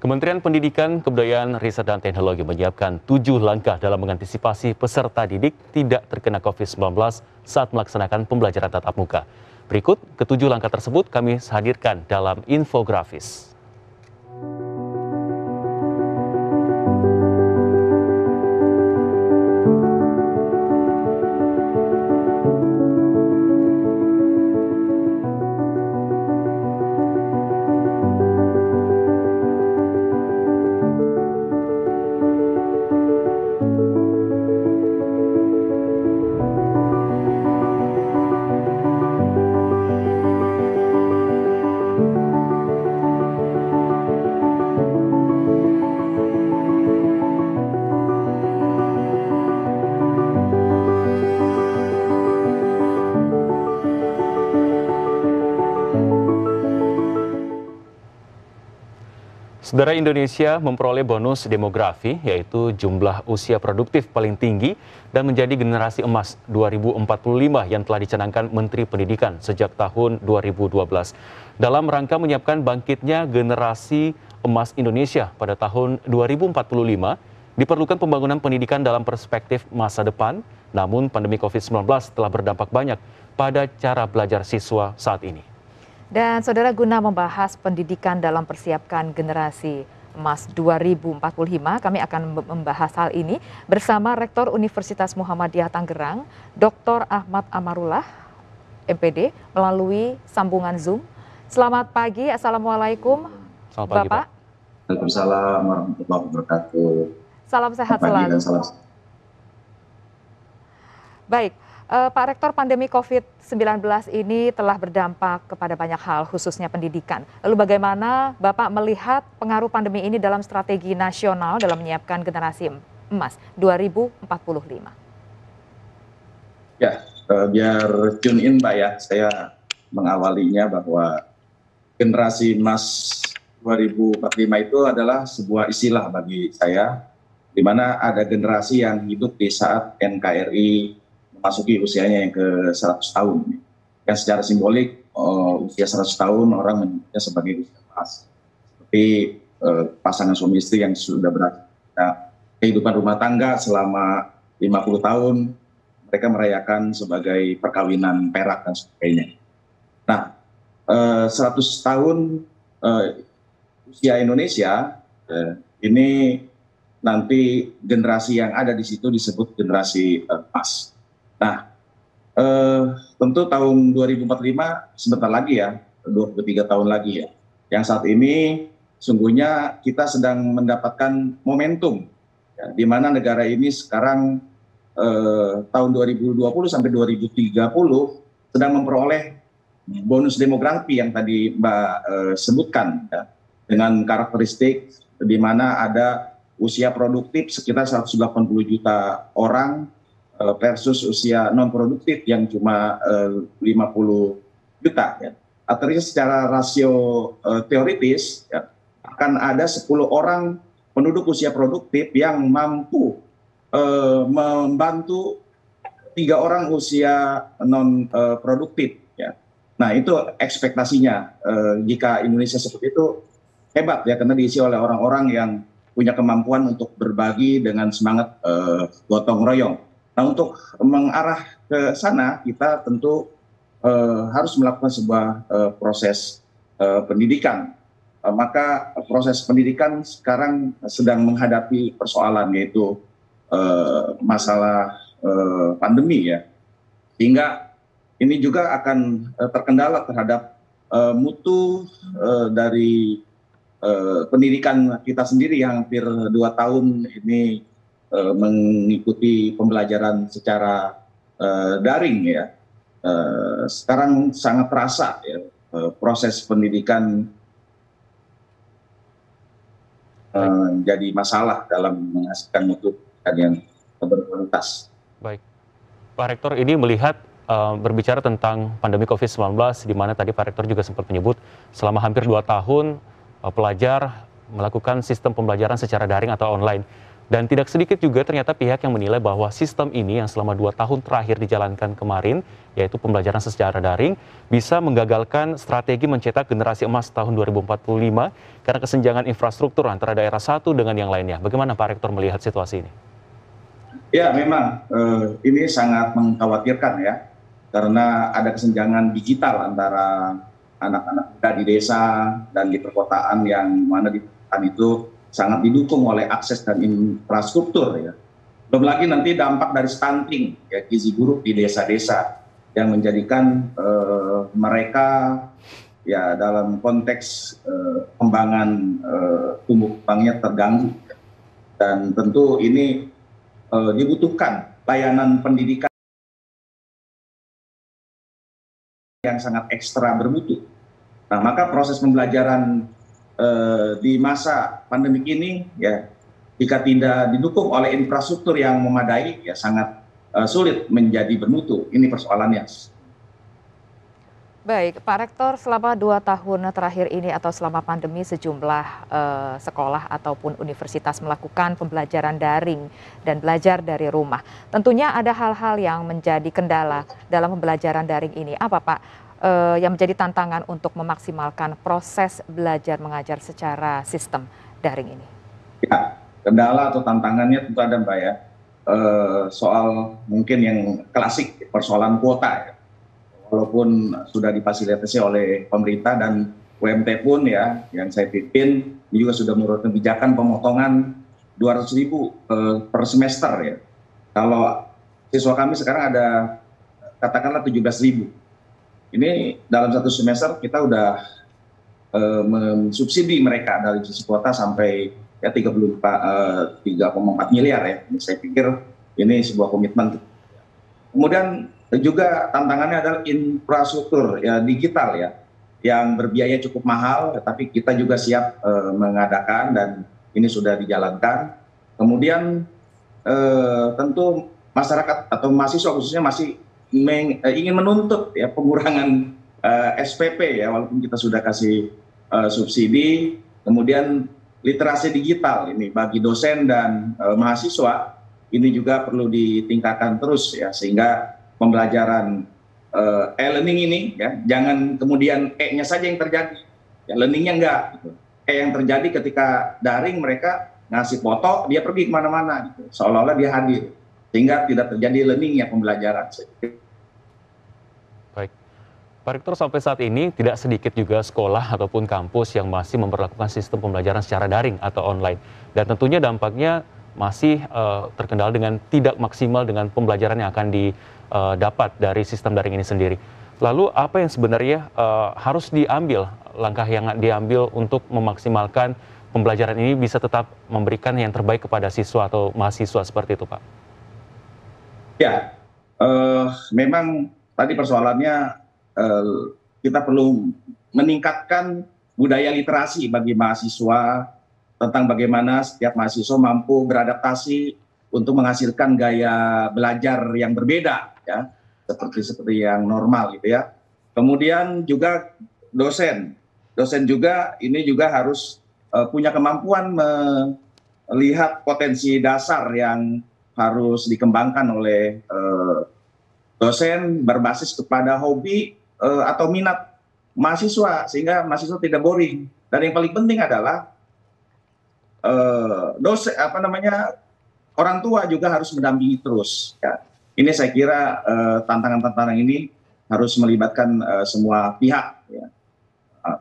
Kementerian Pendidikan, Kebudayaan, Riset, dan Teknologi menyiapkan 7 langkah dalam mengantisipasi peserta didik tidak terkena COVID-19 saat melaksanakan pembelajaran tatap muka. Berikut ketujuh langkah tersebut kami hadirkan dalam infografis. Saudara, Indonesia memperoleh bonus demografi, yaitu jumlah usia produktif paling tinggi dan menjadi generasi emas 2045 yang telah dicanangkan Menteri Pendidikan sejak tahun 2012. Dalam rangka menyiapkan bangkitnya generasi emas Indonesia pada tahun 2045, diperlukan pembangunan pendidikan dalam perspektif masa depan, namun pandemi COVID-19 telah berdampak banyak pada cara belajar siswa saat ini. Dan saudara, guna membahas pendidikan dalam persiapkan generasi emas 2045, kami akan membahas hal ini bersama Rektor Universitas Muhammadiyah Tangerang, Dr. Ahmad Amarullah, MPD, melalui sambungan Zoom. Selamat pagi, Assalamualaikum, Selamat pagi, Bapak. Waalaikumsalam warahmatullahi wabarakatuh. Salam sehat selalu. Baik. Pak Rektor, pandemi COVID-19 ini telah berdampak kepada banyak hal, khususnya pendidikan. Lalu bagaimana Bapak melihat pengaruh pandemi ini dalam strategi nasional dalam menyiapkan generasi emas 2045? Ya, biar tune in Pak ya, saya mengawalinya bahwa generasi emas 2045 itu adalah sebuah istilah bagi saya, di mana ada generasi yang hidup di saat NKRI memasuki usianya yang ke 100 tahun. Yang secara simbolik usia 100 tahun orang menyebutnya sebagai usia emas. Seperti pasangan suami istri yang sudah berada kehidupan rumah tangga selama 50 tahun, mereka merayakan sebagai perkawinan perak dan sebagainya. Nah, 100 tahun usia Indonesia, ini nanti generasi yang ada di situ disebut generasi emas. Nah, tentu tahun 2045 sebentar lagi ya, 23 tahun lagi ya. Yang saat ini sungguhnya kita sedang mendapatkan momentum, ya, di mana negara ini sekarang tahun 2020 sampai 2030 sedang memperoleh bonus demografi yang tadi Mbak sebutkan, ya, dengan karakteristik di mana ada usia produktif sekitar 180 juta orang, versus usia non-produktif yang cuma 50 juta. Ya. Artinya secara rasio teoritis, ya, akan ada 10 orang penduduk usia produktif yang mampu membantu 3 orang usia non-produktif. Ya. Nah, itu ekspektasinya. Jika Indonesia seperti itu, hebat ya, karena diisi oleh orang-orang yang punya kemampuan untuk berbagi dengan semangat gotong royong. Nah, untuk mengarah ke sana kita tentu harus melakukan sebuah proses pendidikan. Maka proses pendidikan sekarang sedang menghadapi persoalan, yaitu masalah pandemi ya. Sehingga ini juga akan terkendala terhadap mutu dari pendidikan kita sendiri yang hampir 2 tahun ini mengikuti pembelajaran secara daring ya. Sekarang sangat terasa ya, proses pendidikan jadi masalah dalam menghasilkan mutu yang berkualitas. Baik, Pak Rektor, ini melihat berbicara tentang pandemi COVID-19, di mana tadi Pak Rektor juga sempat menyebut selama hampir 2 tahun pelajar melakukan sistem pembelajaran secara daring atau online. Dan tidak sedikit juga ternyata pihak yang menilai bahwa sistem ini yang selama 2 tahun terakhir dijalankan kemarin, yaitu pembelajaran secara daring, bisa menggagalkan strategi mencetak generasi emas tahun 2045 karena kesenjangan infrastruktur antara daerah satu dengan yang lainnya. Bagaimana Pak Rektor melihat situasi ini? Ya, memang ini sangat mengkhawatirkan ya, karena ada kesenjangan digital antara anak-anak muda di desa dan di perkotaan, yang mana di perkotaan itu sangat didukung oleh akses dan infrastruktur ya. Belum lagi nanti dampak dari stunting ya, gizi buruk di desa-desa yang menjadikan mereka ya dalam konteks pengembangan tumbuh kembangnya terganggu. Dan tentu ini dibutuhkan layanan pendidikan yang sangat ekstra bermutu. Nah, maka proses pembelajaran di masa pandemik ini ya, jika tidak didukung oleh infrastruktur yang memadai ya sangat sulit menjadi bermutu. Ini persoalannya. Baik, Pak Rektor, selama 2 tahun terakhir ini atau selama pandemi sejumlah sekolah ataupun universitas melakukan pembelajaran daring dan belajar dari rumah. Tentunya ada hal-hal yang menjadi kendala dalam pembelajaran daring ini. Apa Pak yang menjadi tantangan untuk memaksimalkan proses belajar mengajar secara sistem daring ini? Ya, kendala atau tantangannya tentu ada Mbak ya. Soal mungkin yang klasik, persoalan kuota ya. Walaupun sudah difasilitasi oleh pemerintah dan UMT pun ya, yang saya pimpin, ini juga sudah menurut kebijakan pemotongan 200.000 per semester ya. Kalau siswa kami sekarang ada katakanlah 17.000. Ini dalam satu semester kita udah mensubsidi mereka dari sisi kuota sampai ya 3,4 miliar ya. Saya pikir ini sebuah komitmen. Kemudian juga tantangannya adalah infrastruktur ya, digital ya, yang berbiaya cukup mahal, tapi kita juga siap mengadakan dan ini sudah dijalankan. Kemudian tentu masyarakat atau mahasiswa khususnya masih ingin menuntut ya pengurangan SPP ya, walaupun kita sudah kasih subsidi. Kemudian literasi digital ini bagi dosen dan mahasiswa ini juga perlu ditingkatkan terus ya, sehingga pembelajaran e-learning ini ya jangan kemudian E-nya saja yang terjadi, ya learningnya enggak. Gitu. Yang terjadi ketika daring mereka ngasih foto, dia pergi kemana-mana, gitu. Seolah-olah dia hadir, sehingga tidak terjadi learning ya pembelajaran. Baik, Pak Rektor, sampai saat ini tidak sedikit juga sekolah ataupun kampus yang masih memperlakukan sistem pembelajaran secara daring atau online, dan tentunya dampaknya masih terkendala dengan tidak maksimal dengan pembelajaran yang akan didapat dari sistem daring ini sendiri. Lalu apa yang sebenarnya harus diambil, langkah yang diambil untuk memaksimalkan pembelajaran ini bisa tetap memberikan yang terbaik kepada siswa atau mahasiswa seperti itu, Pak? Ya, memang tadi persoalannya kita perlu meningkatkan budaya literasi bagi mahasiswa tentang bagaimana setiap mahasiswa mampu beradaptasi untuk menghasilkan gaya belajar yang berbeda ya, seperti yang normal gitu ya. Kemudian juga dosen juga ini juga harus punya kemampuan melihat potensi dasar yang harus dikembangkan oleh dosen berbasis kepada hobi atau minat mahasiswa, sehingga mahasiswa tidak boring. Dan yang paling penting adalah orang tua juga harus mendampingi terus ya. Ini saya kira tantangan-tantangan ini harus melibatkan semua pihak ya.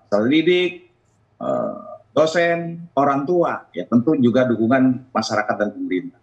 Pendidik, dosen, orang tua ya, tentu juga dukungan masyarakat dan pemerintah.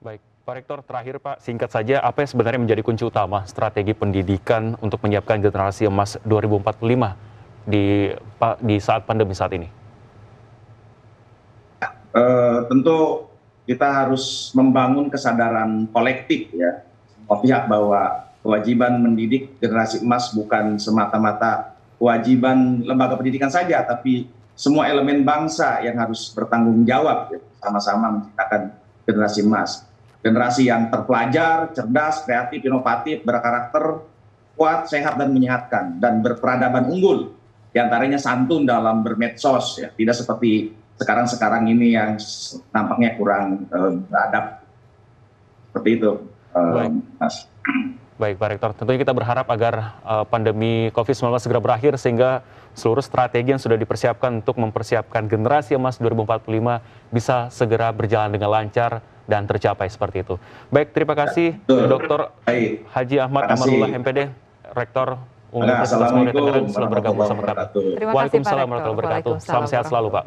Baik, Pak Rektor, terakhir Pak, singkat saja, apa yang sebenarnya menjadi kunci utama strategi pendidikan untuk menyiapkan generasi emas 2045 di saat pandemi saat ini? Tentu kita harus membangun kesadaran kolektif ya, semua pihak, bahwa kewajiban mendidik generasi emas bukan semata-mata kewajiban lembaga pendidikan saja, tapi semua elemen bangsa yang harus bertanggung jawab ya, sama-sama menciptakan generasi emas. Generasi yang terpelajar, cerdas, kreatif, inovatif, berkarakter, kuat, sehat, dan menyehatkan, dan berperadaban unggul. Di antaranya santun dalam bermedsos, ya. Tidak seperti sekarang ini yang nampaknya kurang beradab. Seperti itu, Mas. Baik, Pak Rektor. Tentunya kita berharap agar pandemi COVID-19 segera berakhir sehingga seluruh strategi yang sudah dipersiapkan untuk mempersiapkan generasi emas 2045 bisa segera berjalan dengan lancar dan tercapai seperti itu. Baik, terima kasih Dr. Haji Ahmad Amarullah MPD, Rektor Universitas Muhammadiyah Tangerang, selamat bergabung bersama kami. Terima kasih Pak Rektor. Waalaikumsalam warahmatullahi wabarakatuh. Salam sehat selalu, Pak.